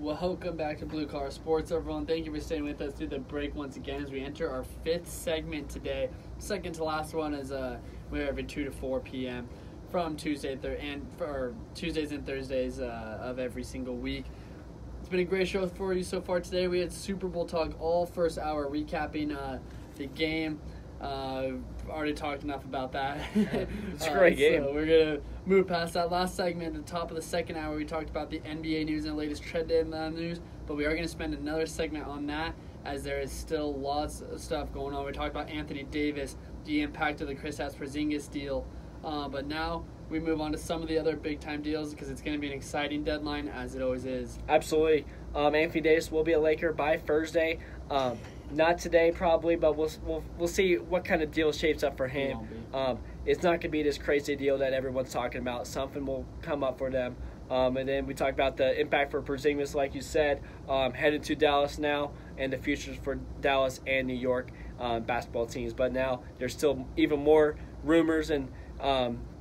Welcome back to Blue Collar Sports, everyone. Thank you for staying with us through the break once again as we enter our fifth segment today. Second to last one is we're every 2 to 4 p.m. from Tuesdays and Thursdays of every single week. It's been a great show for you so far today. We had Super Bowl talk all first hour, recapping the game. Already talked enough about that. It's a great game. So we're going to move past that last segment. At the top of the second hour, we talked about the NBA news and the latest trade deadline news, but we are going to spend another segment on that as there is still lots of stuff going on. We talked about Anthony Davis, the impact of the Kristaps Porzingis deal, but now we move on to some of the other big-time deals because it's going to be an exciting deadline, as it always is. Absolutely. Anthony Davis will be a Laker by Thursday. Not today, probably, but we'll see what kind of deal shapes up for him. It's not going to be this crazy deal that everyone's talking about. Something will come up for them. And then we talked about the impact for Porzingis, like you said, headed to Dallas now, and the futures for Dallas and New York basketball teams. But now there's still even more rumors and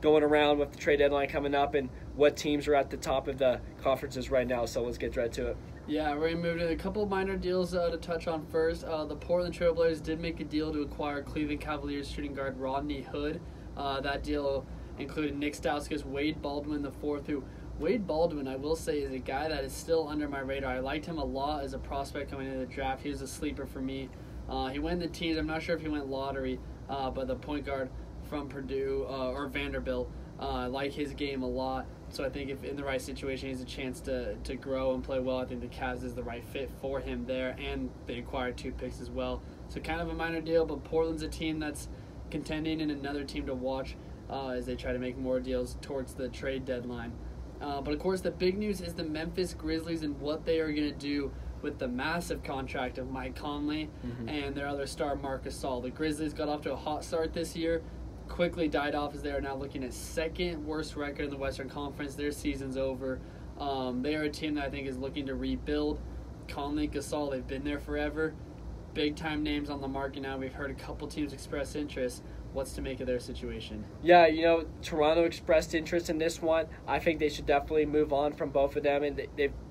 going around with the trade deadline coming up and what teams are at the top of the conferences right now. So let's get right to it. Yeah, we're going to move to a couple of minor deals to touch on first. The Portland Trail Blazers did make a deal to acquire Cleveland Cavaliers shooting guard Rodney Hood. That deal included Nick Stauskas, Wade Baldwin IV, who Wade Baldwin, I will say, is a guy that is still under my radar. I liked him a lot as a prospect coming into the draft. He was a sleeper for me. He went in the teams. I'm not sure if he went lottery, but the point guard from Purdue or Vanderbilt, I like his game a lot. So I think if in the right situation, he has a chance to grow and play well. I think the Cavs is the right fit for him there, and they acquired 2 picks as well. So kind of a minor deal, but Portland's a team that's contending and another team to watch as they try to make more deals towards the trade deadline. But of course, the big news is the Memphis Grizzlies and what they are going to do with the massive contract of Mike Conley and their other star, Marc Gasol. The Grizzlies got off to a hot start this year, quickly died off as they are now looking at second worst record in the Western Conference. Their season's over. They are a team that I think is looking to rebuild. Conley, Gasol, they've been there forever. Big-time names on the market now. We've heard a couple teams express interest. What's to make of their situation? Yeah, Toronto expressed interest in this one. I think they should definitely move on from both of them, and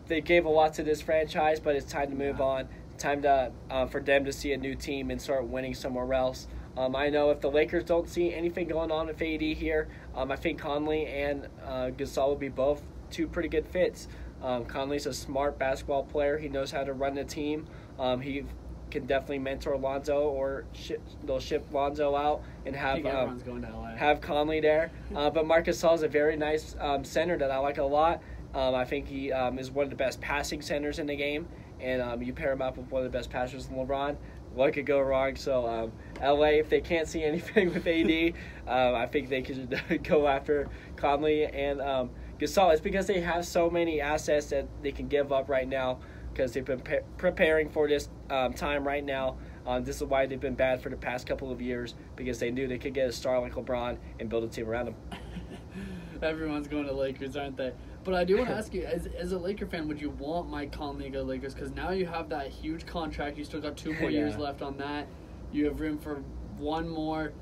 they gave a lot to this franchise, but it's time to move on. Time to for them to see a new team and start winning somewhere else. I know if the Lakers don't see anything going on with AD here, I think Conley and Gasol will be both 2 pretty good fits. Conley's a smart basketball player. He knows how to run the team. He can definitely mentor Lonzo, or they'll ship Lonzo out and have going to LA. Have Conley there. But Marc Gasol is a very nice center that I like a lot. I think he is one of the best passing centers in the game, and you pair him up with one of the best passers in LeBron. What could go wrong? So LA, if they can't see anything with AD, I think they could go after Conley and Gasol. It's because they have so many assets that they can give up right now because they've been preparing for this time right now. This is why they've been bad for the past couple of years, because they knew they could get a star like LeBron and build a team around him. Everyone's going to Lakers, aren't they? But I do want to ask you, as a Laker fan, would you want Mike Conley to go to Lakers? Because now you have that huge contract. You still got 2 more years left on that. You have room for one more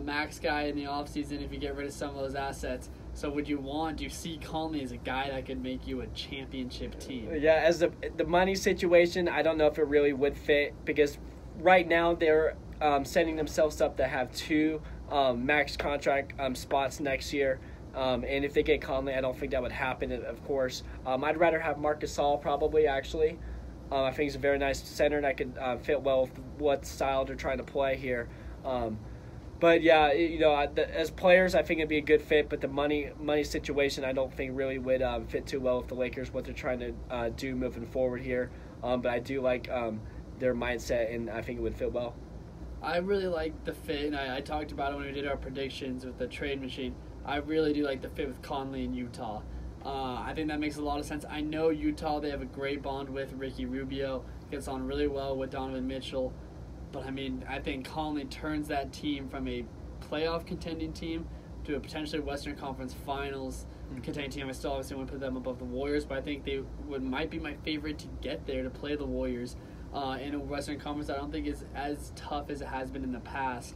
max guy in the offseason if you get rid of some of those assets. So do you see Conley as a guy that could make you a championship team? Yeah, as the money situation, I don't know if it really would fit, because right now they're setting themselves up to have 2 max contract spots next year. And if they get Conley, I don't think that would happen, of course. I'd rather have Marc Gasol, probably, actually. I think he's a very nice center that could fit well with what style they're trying to play here. But, yeah, as players, I think it'd be a good fit. But the money situation, I don't think really would fit too well with the Lakers, what they're trying to do moving forward here. But I do like their mindset, and I think it would fit well. I really like the fit, and I talked about it when we did our predictions with the trade machine. I really do like the fit with Conley in Utah. I think that makes a lot of sense. I know Utah, they have a great bond with Ricky Rubio. Gets on really well with Donovan Mitchell. But, I think Conley turns that team from a playoff contending team to a potentially Western Conference Finals contending team. I still obviously want to put them above the Warriors, but I think they might be my favorite to get there to play the Warriors in a Western Conference. I don't think it's as tough as it has been in the past.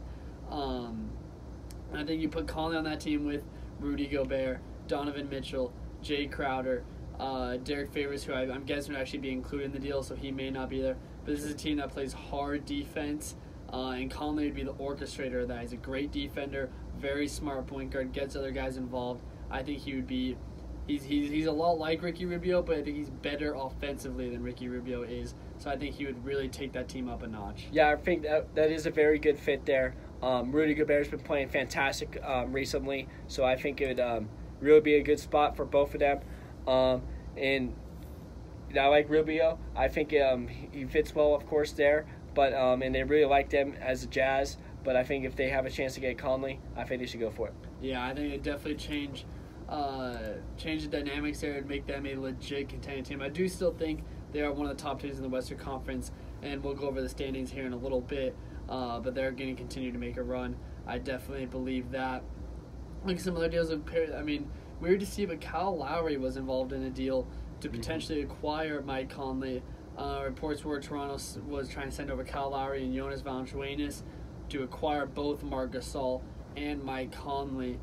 I think you put Conley on that team with Rudy Gobert, Donovan Mitchell, Jay Crowder, Derek Favors, who I'm guessing would actually be included in the deal, so he may not be there. But this is a team that plays hard defense, and Conley would be the orchestrator of that. He's a great defender, very smart point guard, gets other guys involved. I think he would be. He's a lot like Ricky Rubio, but I think he's better offensively than Ricky Rubio is. So I think he would really take that team up a notch. Yeah, I think that is a very good fit there. Rudy Gobert's been playing fantastic recently, so I think it would really be a good spot for both of them. And I like Rubio. I think he fits well, of course, there. But and they really like them as a Jazz. But I think if they have a chance to get Conley, I think they should go for it. Yeah, I think it definitely change the dynamics there and make them a legit contending team. I do still think they are one of the top teams in the Western Conference, and we'll go over the standings here in a little bit. But they're going to continue to make a run. I definitely believe that. Like some other deals, weird to see, but Kyle Lowry was involved in a deal to potentially acquire Mike Conley. Reports were Toronto was trying to send over Kyle Lowry and Jonas Valanciunas to acquire both Marc Gasol and Mike Conley.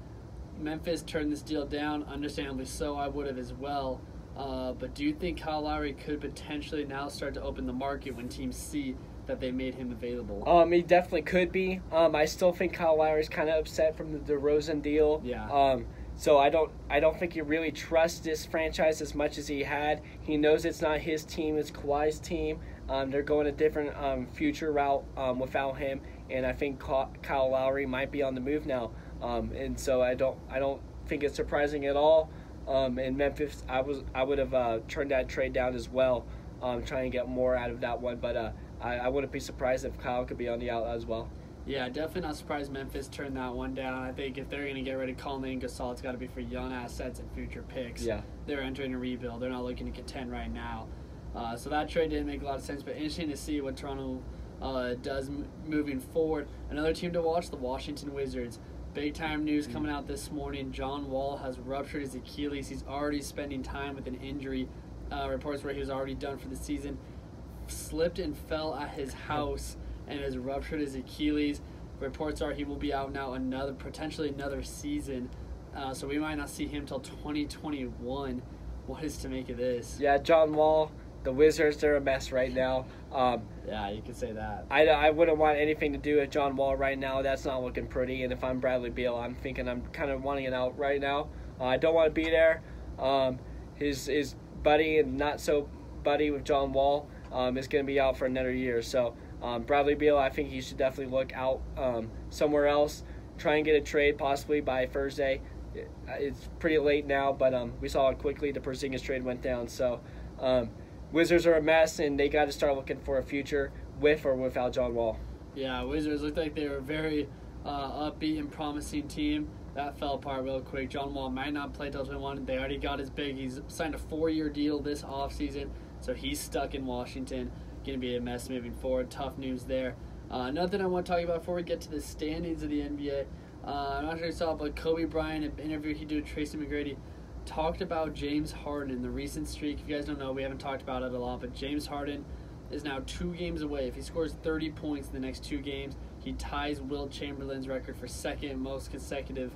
Memphis turned this deal down, understandably so. I would have as well. But do you think Kyle Lowry could potentially now start to open the market when teams see that they made him available? He definitely could be. I still think Kyle Lowry's kind of upset from the DeRozan deal. Yeah. So I don't think he really trusts this franchise as much as he had. He knows it's not his team, it's Kawhi's team. They're going a different future route without him, and I think Kyle Lowry might be on the move now. And so I don't think it's surprising at all. In Memphis, I would have turned that trade down as well, trying to get more out of that one. But I wouldn't be surprised if Kyle could be on the out as well. Yeah, definitely not surprised Memphis turned that one down. I think if they're going to get rid of Conley and Gasol, it's got to be for young assets and future picks. Yeah. They're entering a rebuild. They're not looking to contend right now. So that trade didn't make a lot of sense, but interesting to see what Toronto does moving forward. Another team to watch, the Washington Wizards. Big-time news coming out this morning. John Wall has ruptured his Achilles. He's already spending time with an injury. Reports where he was already done for the season. Slipped and fell at his house and has ruptured his Achilles. Reports are he will be out now potentially another season. So we might not see him till 2021. What is to make of this? Yeah, John Wall, the Wizards, they're a mess right now. Yeah, you could say that. I wouldn't want anything to do with John Wall right now. That's not looking pretty. And if I'm Bradley Beal, I'm thinking I'm kind of wanting it out right now. I don't want to be there. His buddy and not so buddy with John Wall is going to be out for another year. So Bradley Beal, I think he should definitely look out somewhere else. Try and get a trade possibly by Thursday. It's pretty late now, but we saw how quickly the Porzingis trade went down. So Wizards are a mess, and they got to start looking for a future with or without John Wall. Yeah, Wizards looked like they were a very upbeat and promising team. That fell apart real quick. John Wall might not play till 21. They already got his big. He's signed a 4-year deal this offseason, so he's stuck in Washington. Going to be a mess moving forward. Tough news there. Another thing I want to talk about before we get to the standings of the NBA. I'm not sure you saw, but Kobe Bryant, an interview he did with Tracy McGrady, talked about James Harden and the recent streak. If you guys don't know, we haven't talked about it a lot, but James Harden is now 2 games away. If he scores 30 points in the next 2 games, he ties Wilt Chamberlain's record for second most consecutive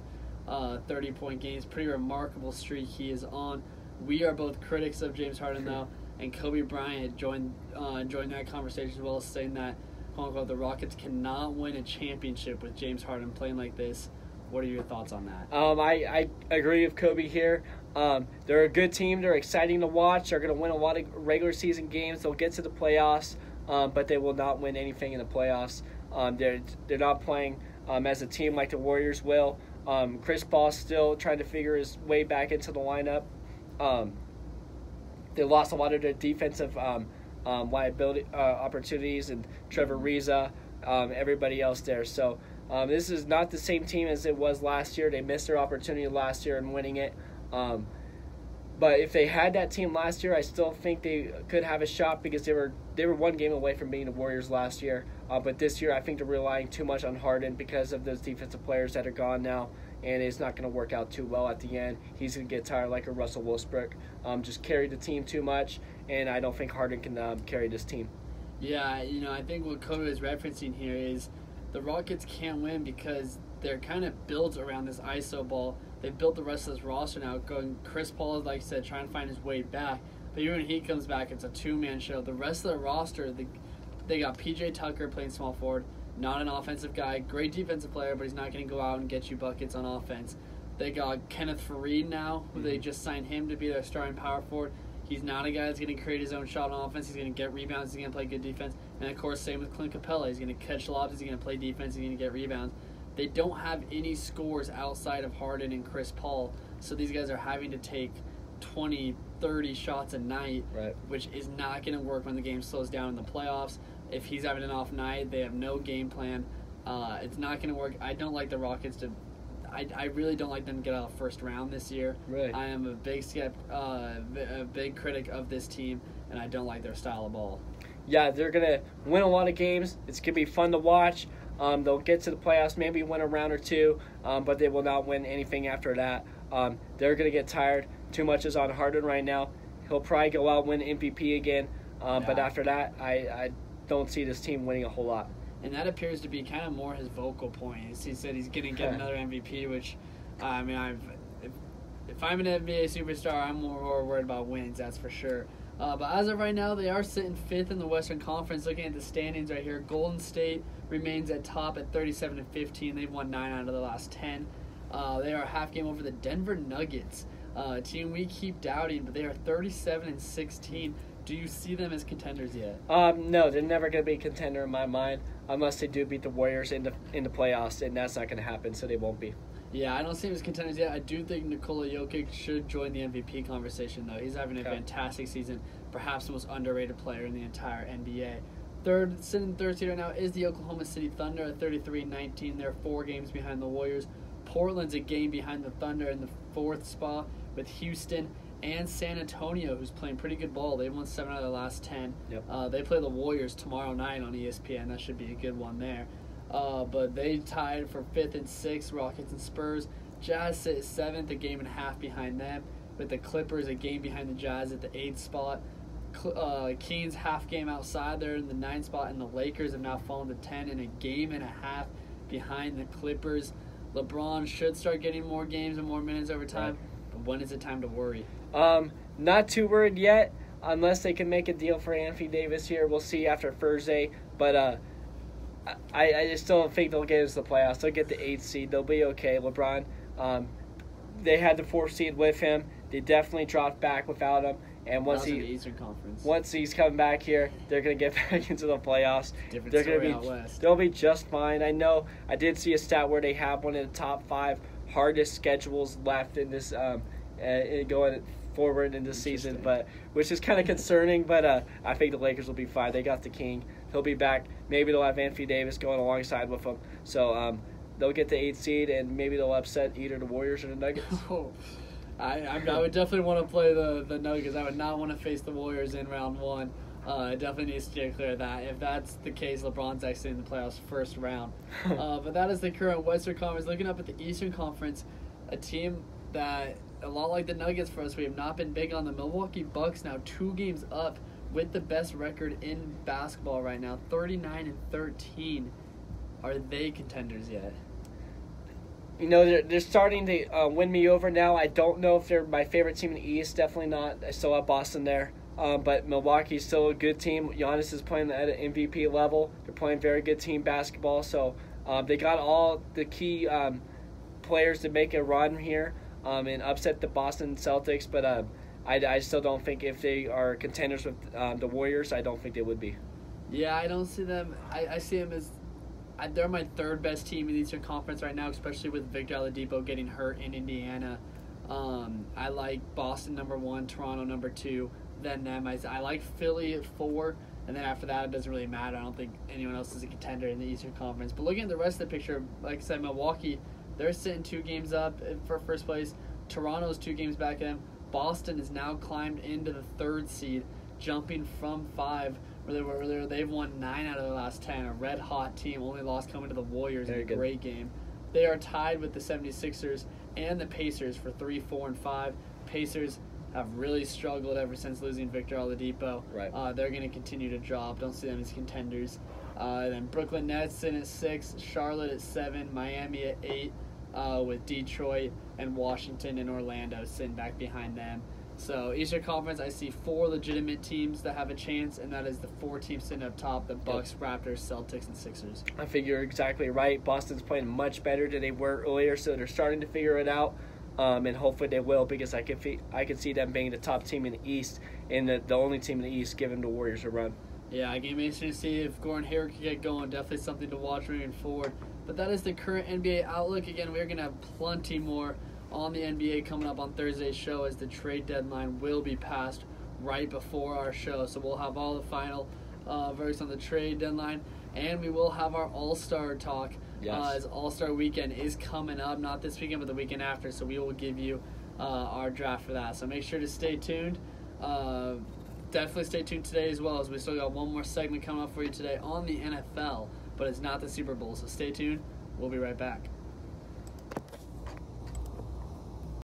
30-point games. Pretty remarkable streak he is on. We are both critics of James Harden, though, and Kobe Bryant joined that conversation as well as saying that, quote-unquote, the Rockets cannot win a championship with James Harden playing like this. What are your thoughts on that? I agree with Kobe here. They're a good team. They're exciting to watch. They're going to win a lot of regular season games. They'll get to the playoffs, but they will not win anything in the playoffs. They're not playing as a team like the Warriors will. Chris Paul's still trying to figure his way back into the lineup. They lost a lot of their defensive liability opportunities, and Trevor Ariza, everybody else there. So this is not the same team as it was last year. They missed their opportunity last year in winning it. But if they had that team last year, I still think they could have a shot because they were 1 game away from being the Warriors last year. But this year, I think they're relying too much on Harden because of those defensive players that are gone now, and it's not going to work out too well at the end. He's going to get tired like a Russell Westbrook. Just carried the team too much, and I don't think Harden can carry this team. Yeah, I think what Kobe is referencing here is the Rockets can't win because they're kind of built around this ISO ball. they've built the rest of this roster now. Going Chris Paul, like I said, trying to find his way back. But even when he comes back, it's a two-man show. The rest of the roster, they got P.J. Tucker playing small forward, not an offensive guy, great defensive player, but he's not going to go out and get you buckets on offense. They got Kenneth Faried now, who they just signed him to be their starting power forward. He's not a guy that's going to create his own shot on offense. He's going to get rebounds. He's going to play good defense. And, of course, same with Clint Capella. He's going to catch lobs. He's going to play defense. He's going to get rebounds. They don't have any scores outside of Harden and Chris Paul, so these guys are having to take 20, 30 shots a night, right, which is not going to work when the game slows down in the playoffs. If he's having an off night, they have no game plan. It's not going to work. I don't like the Rockets to – I really don't like them to get out of first round this year. Right. I am a big critic of this team, and I don't like their style of ball. Yeah, they're going to win a lot of games. It's going to be fun to watch. They'll get to the playoffs, maybe win a round or two, but they will not win anything after that. They're going to get tired. Too much is on Harden right now. He'll probably go out and win MVP again, but after that, I don't see this team winning a whole lot. And that appears to be kind of more his vocal point. He said he's going to get another MVP, which, if I'm an NBA superstar, I'm more worried about wins, that's for sure. But as of right now, they are sitting 5th in the Western Conference. Looking at the standings right here, Golden State remains at top at 37-15. They've won 9 out of the last 10. They are a half game over the Denver Nuggets, a team we keep doubting, but they are 37-16. Do you see them as contenders yet? No, they're never going to be a contender in my mind unless they do beat the Warriors in the playoffs, and that's not going to happen, so they won't be. Yeah, I don't see him as contenders yet. I do think Nikola Jokic should join the MVP conversation, though. He's having a fantastic season, perhaps the most underrated player in the entire NBA. Sitting third seed right now is the Oklahoma City Thunder at 33-19. They're 4 games behind the Warriors. Portland's a game behind the Thunder in the 4th spot with Houston and San Antonio, who's playing pretty good ball. They've won 7 out of the last 10. Yep. They play the Warriors tomorrow night on ESPN. That should be a good one there. But they tied for 5th and 6th, Rockets and Spurs. Jazz sit 7th, a game and a half behind them, with the Clippers a game behind the Jazz at the 8th spot. Kings half game outside there in the 9th spot, and the Lakers have now fallen to 10 and a game and a half behind the Clippers. LeBron should start getting more games and more minutes over time, but when is it time to worry? Not too worried yet, unless they can make a deal for Anthony Davis here. We'll see after Thursday, but I just still don't think they'll get into the playoffs. They'll get the 8th seed. They'll be okay. LeBron, they had the 4th seed with him. They definitely dropped back without him. And once the Eastern Conference. Once he's coming back here, they're going to get back into the playoffs. They're going to be West. They'll be just fine. I know. I did see a stat where they have one of the top 5 hardest schedules left in this going forward in this season, but which is kind of concerning. But I think the Lakers will be fine. They got the King. He'll be back. Maybe they'll have Anthony Davis going alongside with him. So they'll get the 8th seed, and maybe they'll upset either the Warriors or the Nuggets. I would definitely want to play the Nuggets. I would not want to face the Warriors in round 1. It definitely needs to get clear of that. If that's the case, LeBron's actually in the playoffs first round. But that is the current Western Conference. Looking up at the Eastern Conference, a team that, a lot like the Nuggets for us, we have not been big on. The Milwaukee Bucks now 2 games up with the best record in basketball right now, 39-13. Are they contenders yet? You know, they're starting to win me over now. I don't know if they're my favorite team in the East. Definitely not. I still have Boston there. But Milwaukee's still a good team. Giannis is playing at an MVP level. They're playing very good team basketball. So they got all the key players to make a run here and upset the Boston Celtics. But I still don't think if they are contenders with the Warriors, I don't think they would be. Yeah, I don't see them. I see them as they're my 3rd best team in the Eastern Conference right now, especially with Victor Oladipo getting hurt in Indiana. I like Boston number 1, Toronto number 2, then them. I like Philly at 4, and then after that it doesn't really matter. I don't think anyone else is a contender in the Eastern Conference. But looking at the rest of the picture, like I said, Milwaukee, they're sitting 2 games up for first place. Toronto's 2 games back at them. Boston has now climbed into the 3rd seed, jumping from 5 where they were earlier. They've won 9 out of the last 10. A red-hot team, only loss coming to the Warriors in a great game. They are tied with the 76ers and the Pacers for 3, 4, and 5. Pacers have really struggled ever since losing Victor Oladipo. Right. They're going to continue to drop. Don't see them as contenders. Then Brooklyn Nets in at 6, Charlotte at 7, Miami at 8, with Detroit and Washington and Orlando sitting back behind them. So Eastern Conference, I see 4 legitimate teams that have a chance, and that is the 4 teams sitting up top: the Bucks, Raptors, Celtics, and Sixers. I think you're exactly right. Boston's playing much better than they were earlier, so they're starting to figure it out, and hopefully they will, because I can see them being the top team in the East and the only team in the East giving the Warriors a run. Yeah, it's going to be interesting to see if Gordon Hayward can get going. Definitely something to watch moving forward. But that is the current NBA outlook. Again, we're going to have plenty more on the NBA coming up on Thursday's show, as the trade deadline will be passed right before our show. So we'll have all the final verdicts on the trade deadline, and we will have our All-Star talk. Yes. As All-Star weekend is coming up, not this weekend but the weekend after. So we will give you our draft for that. So make sure to stay tuned. Definitely stay tuned today as well, as we still got one more segment coming up for you today on the NFL, but it's not the Super Bowl. So stay tuned. We'll be right back.